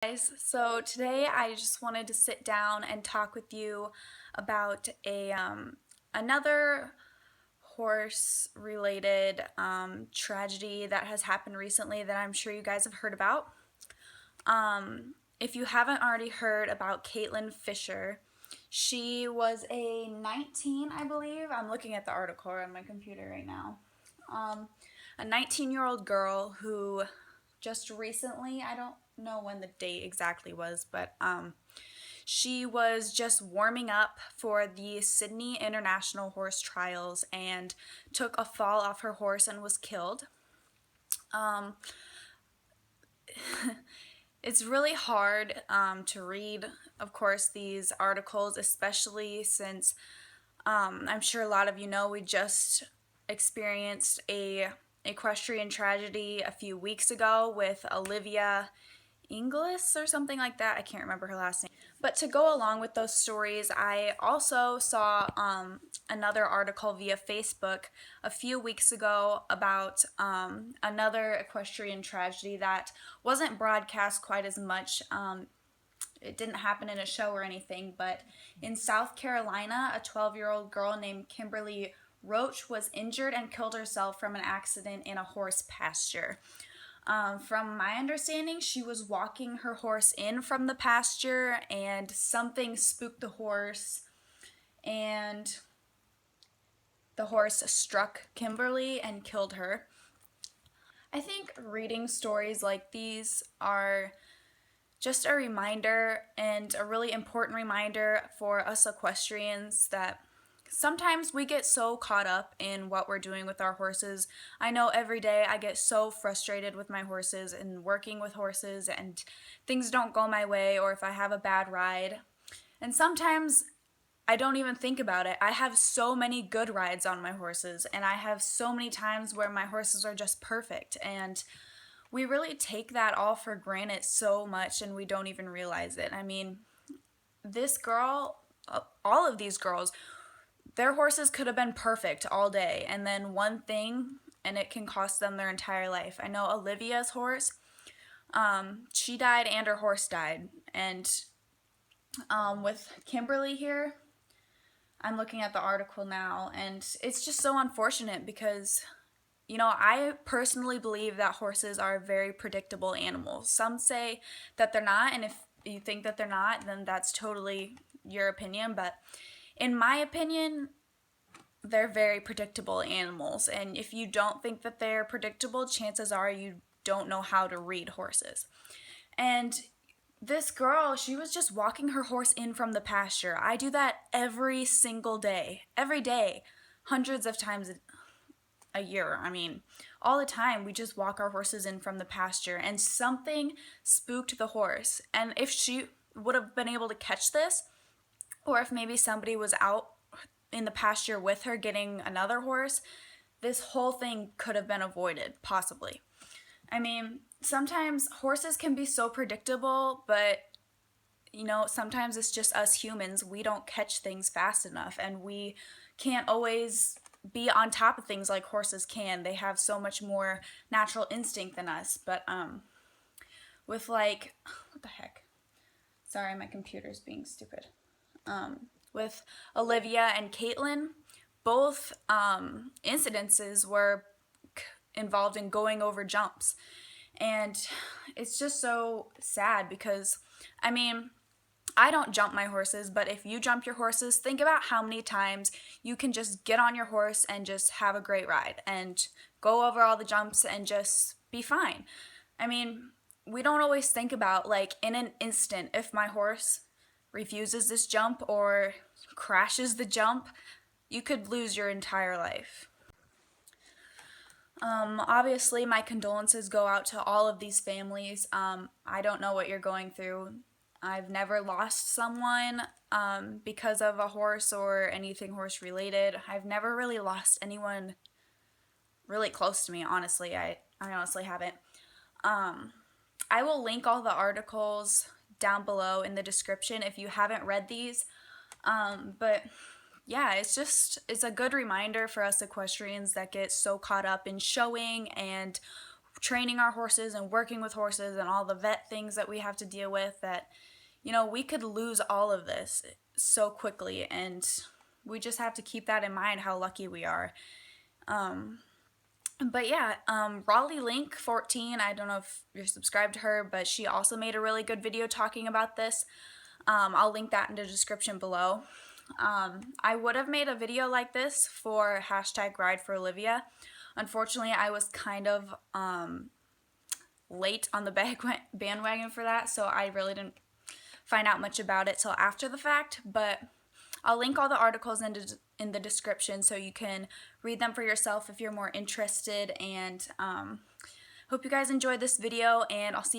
Guys, so today I just wanted to sit down and talk with you about another horse related tragedy that has happened recently that I'm sure you guys have heard about. If you haven't already heard about Caitlin Fisher, she was a 19, I believe. I'm looking at the article on my computer right now. A 19-year-old girl who just recently, I don't know when the date exactly was, but she was just warming up for the Sydney International Horse Trials and took a fall off her horse and was killed. Um, it's really hard to read, of course, these articles, especially since I'm sure a lot of you know we just experienced a equestrian tragedy a few weeks ago with Olivia Inglis or something like that. I can't remember her last name. But to go along with those stories, I also saw another article via Facebook a few weeks ago about another equestrian tragedy that wasn't broadcast quite as much. It didn't happen in a show or anything, but in South Carolina, a 12-year-old girl named Kimberly Roach was injured and killed herself from an accident in a horse pasture. From my understanding, she was walking her horse in from the pasture and something spooked the horse, and the horse struck Kimberly and killed her. I think reading stories like these are just a reminder, and a really important reminder for us equestrians, that sometimes we get so caught up in what we're doing with our horses. I know every day I get so frustrated with my horses and working with horses, and things don't go my way, or if I have a bad ride. And sometimes I don't even think about it. I have so many good rides on my horses, and I have so many times where my horses are just perfect, and we really take that all for granted so much, and we don't even realize it. I mean, this girl, all of these girls, their horses could have been perfect all day, and then one thing, and it can cost them their entire life. I know Olivia's horse, she died and her horse died. And with Kimberly here, I'm looking at the article now, and it's just so unfortunate because I personally believe that horses are very predictable animals. Some say that they're not, and if you think that they're not, then that's totally your opinion. But in my opinion, they're very predictable animals. And if you don't think that they're predictable, chances are you don't know how to read horses. And this girl, she was just walking her horse in from the pasture. I do that every single day, every day, hundreds of times a year. I mean, all the time we just walk our horses in from the pasture, and something spooked the horse. And if she would have been able to catch this, or if maybe somebody was out in the pasture with her getting another horse, this whole thing could have been avoided, possibly. I mean, sometimes horses can be so predictable, but sometimes it's just us humans. We don't catch things fast enough, and we can't always be on top of things like horses can. They have so much more natural instinct than us. But with like, what the heck? Sorry, my computer's being stupid. With Olivia and Caitlin, both incidences were involved in going over jumps. And it's just so sad because, I mean, I don't jump my horses, but if you jump your horses, think about how many times you can just get on your horse and just have a great ride and go over all the jumps and just be fine. I mean, we don't always think about, like, in an instant, if my horse refuses this jump or crashes the jump, you could lose your entire life. Obviously, my condolences go out to all of these families. I don't know what you're going through. I've never lost someone because of a horse or anything horse related. I've never really lost anyone really close to me, honestly. I honestly haven't. I will link all the articles down below in the description if you haven't read these. But yeah, it's a good reminder for us equestrians that get so caught up in showing and training our horses and working with horses and all the vet things that we have to deal with, that, you know, we could lose all of this so quickly, and we just have to keep that in mind, how lucky we are. But yeah, Raleigh Link 14, I don't know if you're subscribed to her, but she also made a really good video talking about this. I'll link that in the description below. I would have made a video like this for hashtag Ride for Olivia. Unfortunately, I was kind of late on the bandwagon for that, so I really didn't find out much about it till after the fact, but I'll link all the articles in the description so you can read them for yourself if you're more interested, and hope you guys enjoyed this video, and I'll see you